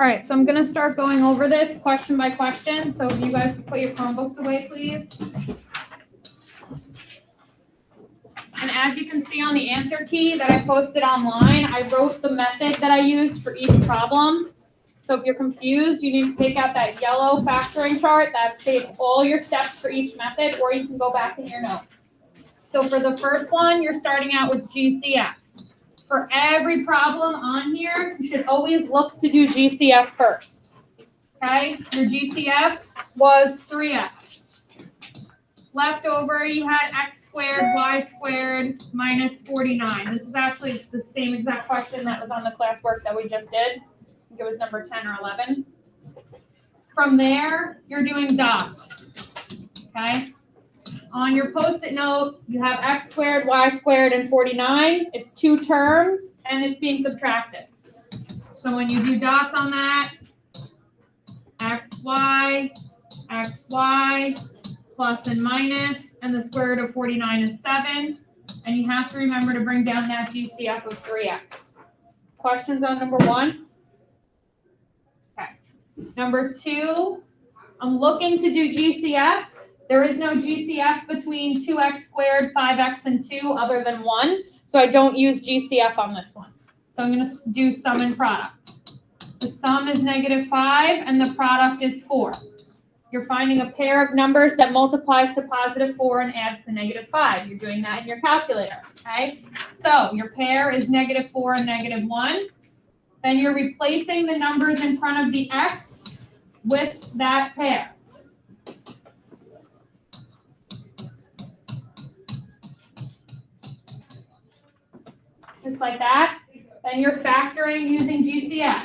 All right, so I'm going to start going over this question by question. So if you guys can put your Chromebooks away, please. And as you can see on the answer key that I posted online, I wrote the method that I used for each problem. So if you're confused, you need to take out that yellow factoring chart that states all your steps for each method, or you can go back in your notes. So for the first one, you're starting out with GCF. For every problem on here, you should always look to do GCF first. Okay, your GCF was 3x. Left over, you had x squared, y squared, minus 49. This is actually the same exact question that was on the classwork that we just did. I think it was number 10 or 11. From there, you're doing dots. Okay. On your Post-it note, you have x squared, y squared, and 49. It's two terms, and it's being subtracted. So when you do dots on that, xy, plus and minus, and the square root of 49 is 7. And you have to remember to bring down that GCF of 3x. Questions on number 1? Okay. Number 2, I'm looking to do GCF. There is no GCF between 2x squared, 5x, and 2 other than 1. So I don't use GCF on this one. So I'm going to do sum and product. The sum is -5 and the product is 4. You're finding a pair of numbers that multiplies to +4 and adds to -5. You're doing that in your calculator, okay? So your pair is -4 and -1. Then you're replacing the numbers in front of the x with that pair. Just like that. Then you're factoring using GCF.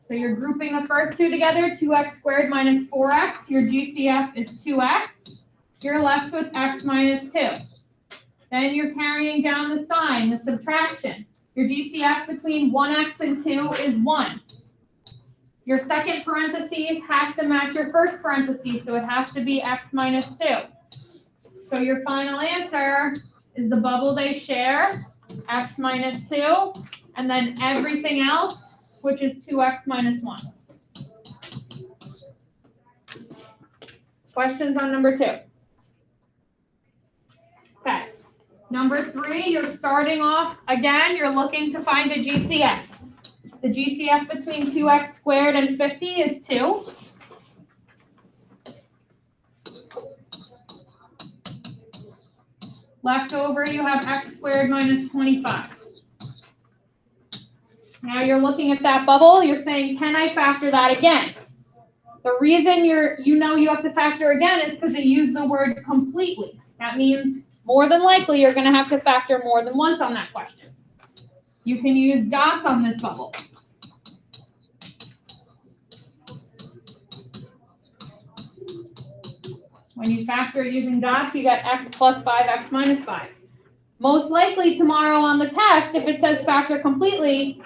So you're grouping the first two together, 2x squared minus 4x. Your GCF is 2x. You're left with x minus 2. Then you're carrying down the sign, the subtraction. Your GCF between 1x and 2 is 1. Your second parentheses has to match your first parentheses, so it has to be x minus 2. So your final answer is the bubble they share, x minus 2, and then everything else, which is 2x minus 1. Questions on number 2? Okay. Number 3, you're starting off, again, you're looking to find a GCF. The GCF between 2x squared and 50 is 2. Left over, you have x squared minus 25. Now you're looking at that bubble, you're saying, can I factor that again? The reason you have to factor again is because they use the word completely. That means more than likely you're going to have to factor more than once on that question. You can use dots on this bubble. When you factor using dots, you get x plus 5, x minus 5. Most likely tomorrow on the test, if it says factor completely,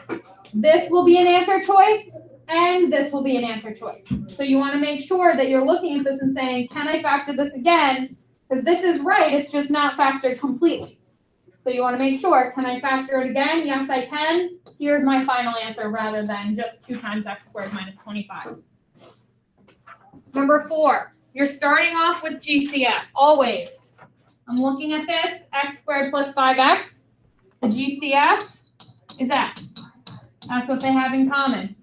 this will be an answer choice, and this will be an answer choice. So you want to make sure that you're looking at this and saying, can I factor this again? Because this is right, it's just not factored completely. So you want to make sure, can I factor it again? Yes, I can. Here's my final answer rather than just 2 times x squared minus 25. Number 4, you're starting off with GCF, always. I'm looking at this, x squared plus 5x. The GCF is x. That's what they have in common.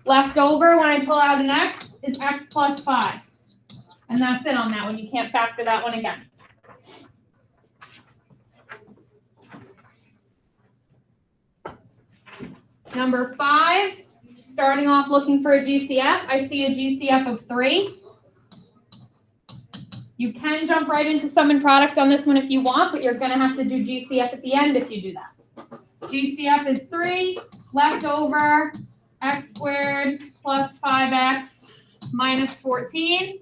Left over, when I pull out an x, is x plus 5. And that's it on that one. You can't factor that one again. Number 5, starting off looking for a GCF. I see a GCF of 3. You can jump right into sum and product on this one if you want, but you're going to have to do GCF at the end if you do that. GCF is 3. Left over, x squared plus 5x minus 14.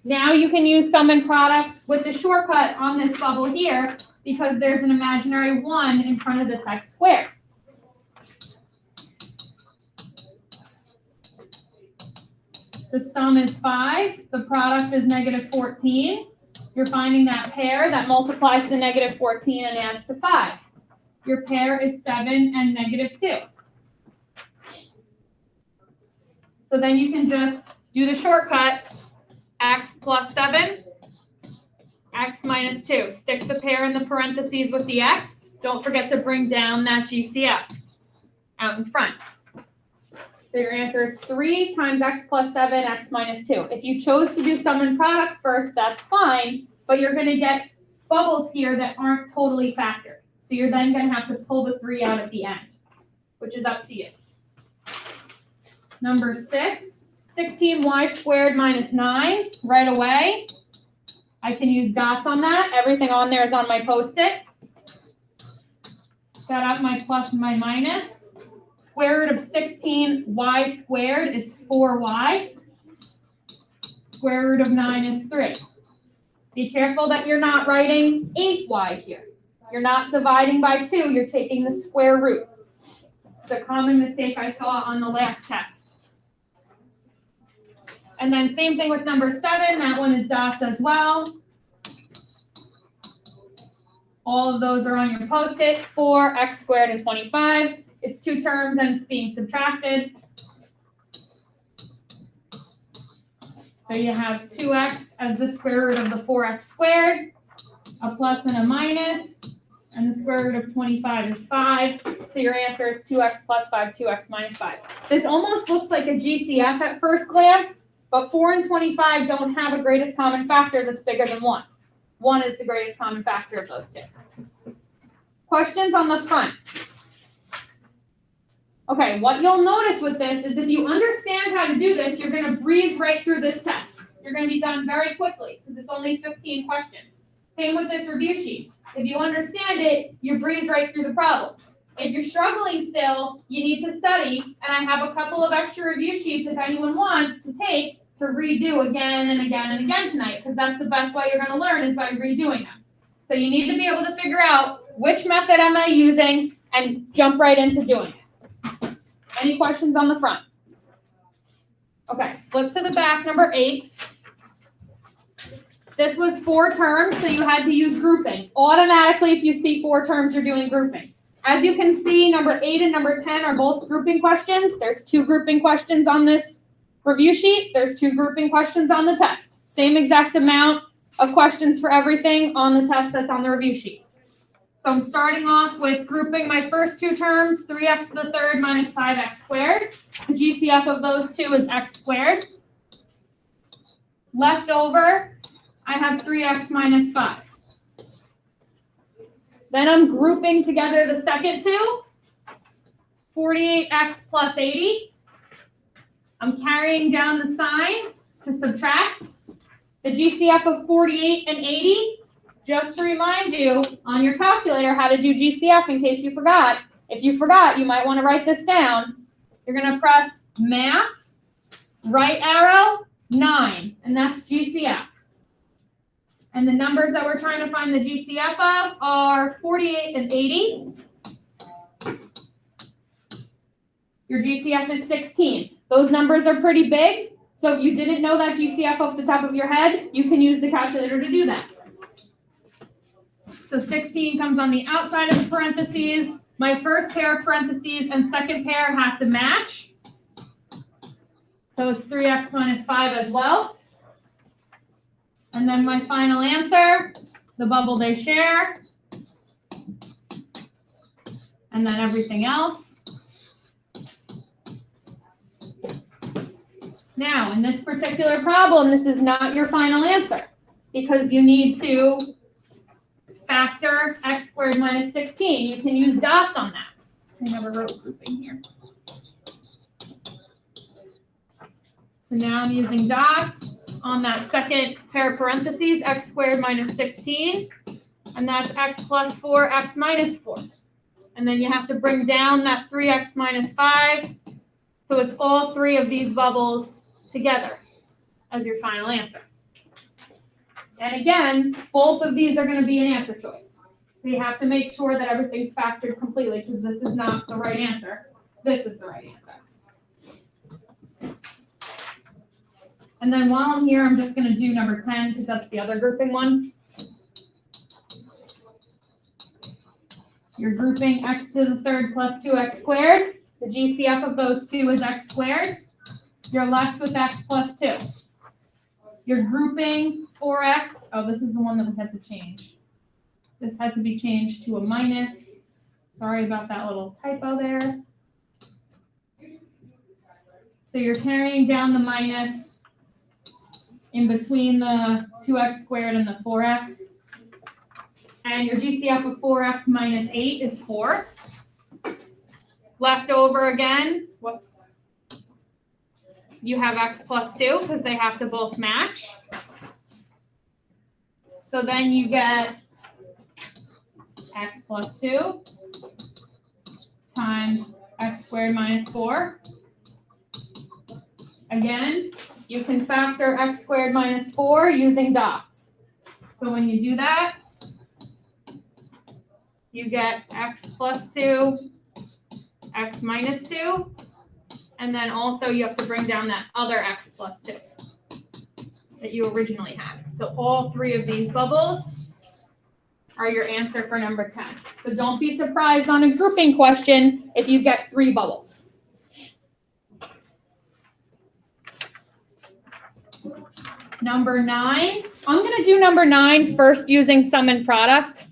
Now you can use sum and product with the shortcut on this bubble here because there's an imaginary 1 in front of this x squared. The sum is 5. The product is -14. You're finding that pair that multiplies to -14 and adds to 5. Your pair is 7 and -2. So then you can just do the shortcut, x plus 7, x minus 2. Stick the pair in the parentheses with the x. Don't forget to bring down that GCF out in front. So your answer is 3 times x plus 7, x minus 2. If you chose to do sum and product first, that's fine, but you're going to get bubbles here that aren't totally factored. So you're then going to have to pull the 3 out at the end, which is up to you. Number 6, 16y squared minus 9. Right away, I can use dots on that. Everything on there is on my Post-it. Set up my plus and my minus. Square root of 16y squared is 4y. Square root of 9 is 3. Be careful that you're not writing 8y here. You're not dividing by 2, you're taking the square root. It's a common mistake I saw on the last test. And then same thing with number 7, that one is dots as well. All of those are on your Post-it, 4x squared and 25. It's 2 terms and it's being subtracted. So you have 2x as the square root of the 4x squared, a plus and a minus, and the square root of 25 is 5. So your answer is 2x plus 5, 2x minus 5. This almost looks like a GCF at first glance, but 4 and 25 don't have a greatest common factor that's bigger than 1. 1 is the greatest common factor of those two. Questions on the front? Okay, what you'll notice with this is if you understand how to do this, you're going to breeze right through this test. You're going to be done very quickly because it's only 15 questions. Same with this review sheet. If you understand it, you breeze right through the problems. If you're struggling still, you need to study, and I have a couple of extra review sheets if anyone wants to take to redo again and again and again tonight, because that's the best way you're going to learn is by redoing them. So you need to be able to figure out which method am I using and jump right into doing it. Any questions on the front? Okay, flip to the back, number 8. This was 4 terms, so you had to use grouping. Automatically, if you see 4 terms, you're doing grouping. As you can see, number 8 and number 10 are both grouping questions. There's 2 grouping questions on this review sheet. There's 2 grouping questions on the test. Same exact amount of questions for everything on the test that's on the review sheet. So I'm starting off with grouping my first 2 terms, 3x to the third minus 5x squared. The GCF of those 2 is x squared. Left over, I have 3x minus 5. Then I'm grouping together the second 2, 48x plus 80. I'm carrying down the sign to subtract. The GCF of 48 and 80. Just to remind you on your calculator how to do GCF in case you forgot. If you forgot, you might want to write this down. You're going to press math, right arrow, 9, and that's GCF. And the numbers that we're trying to find the GCF of are 48 and 80. Your GCF is 16. Those numbers are pretty big, so if you didn't know that GCF off the top of your head, you can use the calculator to do that. So 16 comes on the outside of the parentheses. My first pair of parentheses and second pair have to match. So it's 3x minus 5 as well. And then my final answer, the bubble they share. And then everything else. Now, in this particular problem, this is not your final answer because you need to factor x squared minus 16. You can use dots on that. I never wrote grouping here. So now I'm using dots on that second pair of parentheses, x squared minus 16. And that's x plus 4, x minus 4. And then you have to bring down that 3x minus 5. So it's all 3 of these bubbles together as your final answer. And again, both of these are going to be an answer choice. So you have to make sure that everything's factored completely because this is not the right answer. This is the right answer. And then while I'm here, I'm just going to do number 10 because that's the other grouping one. You're grouping x to the third plus 2x squared. The GCF of those 2 is x squared. you're left with x plus 2. You're grouping 4x. Oh, this is the one that we had to change. This had to be changed to a minus. Sorry about that little typo there. So you're carrying down the minus in between the 2x squared and the 4x. And your GCF of 4x minus 8 is 4. Left over again, whoops. You have x plus 2 because they have to both match. So then you get x plus 2 times x squared minus 4. Again, you can factor x squared minus 4 using dots. So when you do that, you get x plus 2, x minus 2, and then also you have to bring down that other x plus 2 that you originally had. So all three of these bubbles are your answer for number 10. So don't be surprised on a grouping question if you get 3 bubbles. Number 9, I'm going to do number 9 first using sum and product.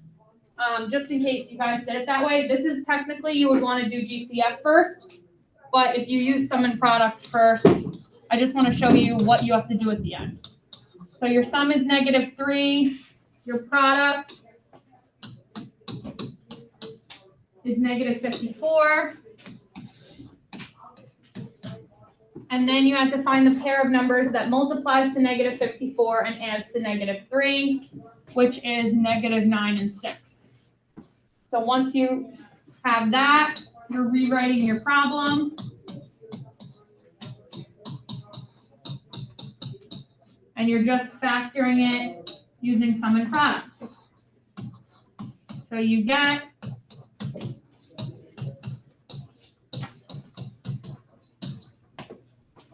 Just in case you guys did it that way. This is technically you would want to do GCF first, but if you use sum and product first, I just want to show you what you have to do at the end. So your sum is -3, your product is -54, and then you have to find the pair of numbers that multiplies to -54 and adds to -3, which is -9 and 6. So once you have that, you're rewriting your problem. And you're just factoring it using sum and product. So you get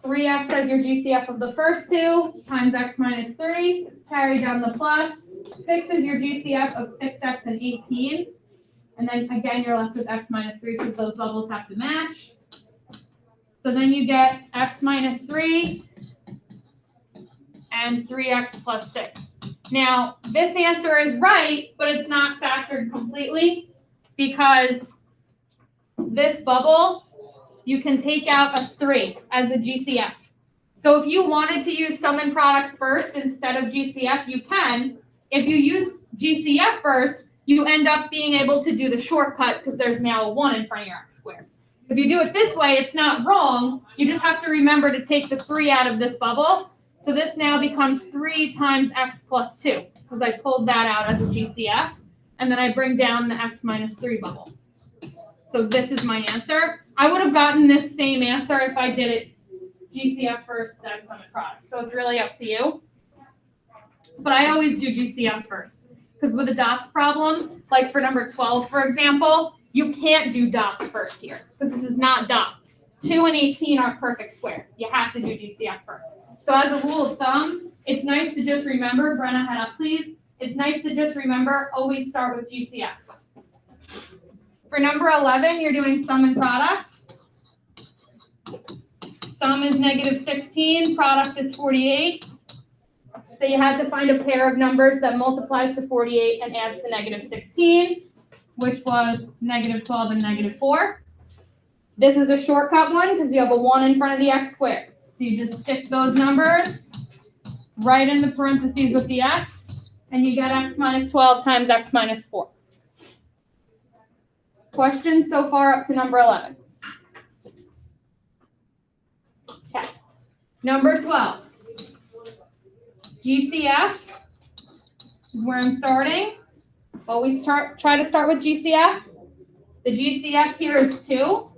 (3x) as your GCF of the first two, times x minus 3, carry down the plus. 6 is your GCF of 6x and 18. And then again, you're left with x minus 3 because those bubbles have to match. So then you get x minus 3 and 3x plus 6. Now, this answer is right, but it's not factored completely because this bubble, you can take out a 3 as a GCF. So if you wanted to use sum and product first instead of GCF, you can. If you use GCF first, you end up being able to do the shortcut because there's now a 1 in front of your x squared. If you do it this way, it's not wrong. You just have to remember to take the 3 out of this bubble. So this now becomes 3 times x plus 2 because I pulled that out as a GCF. And then I bring down the x minus 3 bubble. So this is my answer. I would have gotten this same answer if I did it GCF first, then sum and product. So it's really up to you. But I always do GCF first. Because with a dots problem, like for number 12, for example, you can't do dots first here because this is not dots. 2 and 18 aren't perfect squares. You have to do GCF first. So as a rule of thumb, it's nice to just remember, Brenna, head up, please. It's nice to just remember, always start with GCF. For number 11, you're doing sum and product. Sum is -16, product is 48. So you have to find a pair of numbers that multiplies to 48 and adds to -16, which was -12 and -4. This is a shortcut one because you have a 1 in front of the x squared. So you just stick those numbers right in the parentheses with the x, and you get x minus 12 times x minus 4. Questions so far up to number 11? Okay. Number 12. GCF is where I'm starting. Always try to start with GCF. The GCF here is 2.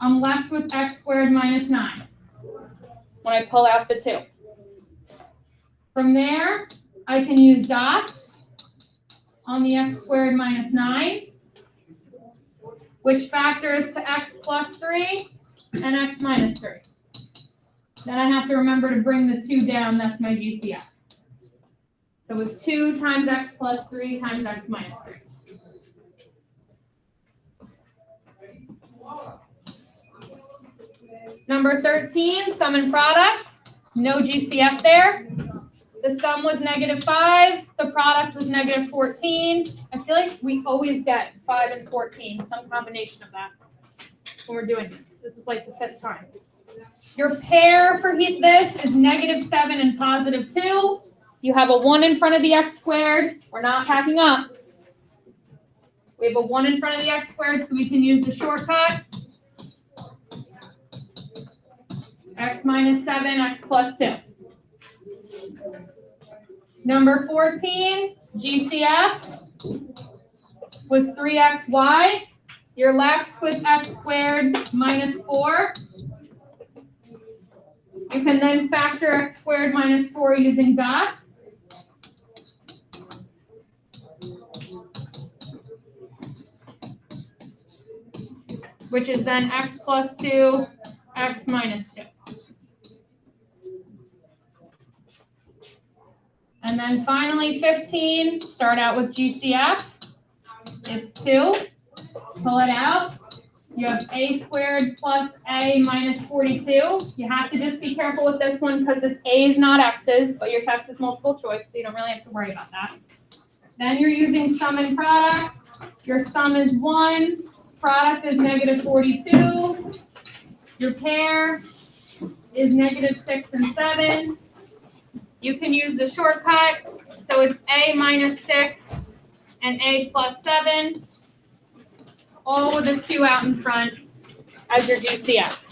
I'm left with x squared minus 9 when I pull out the 2. From there, I can use dots on the x squared minus 9, which factors to x plus 3 and x minus 3. Then I have to remember to bring the 2 down. That's my GCF. So it's 2 times x plus 3 times x minus 3. Number 13, sum and product. No GCF there. The sum was -5. The product was -14. I feel like we always get 5 and 14, some combination of that when we're doing this. This is like the 5th time. Your pair for this is -7 and +2. You have a 1 in front of the x squared. We're not packing up. We have a 1 in front of the x squared, so we can use the shortcut. X minus 7, x plus 2. Number 14, GCF was 3xy. You're left with x squared minus 4. You can then factor x squared minus 4 using dots. Which is then x plus 2, x minus 2. And then finally 15, start out with GCF. It's 2. Pull it out. You have a squared plus a minus 42. You have to just be careful with this one because it's a's, not x's, but your test is multiple choice, so you don't really have to worry about that. Then you're using sum and product. Your sum is 1. Product is -42. Your pair is -6 and 7. You can use the shortcut, so it's a minus 6 and a plus 7, all with a 2 out in front as your GCF.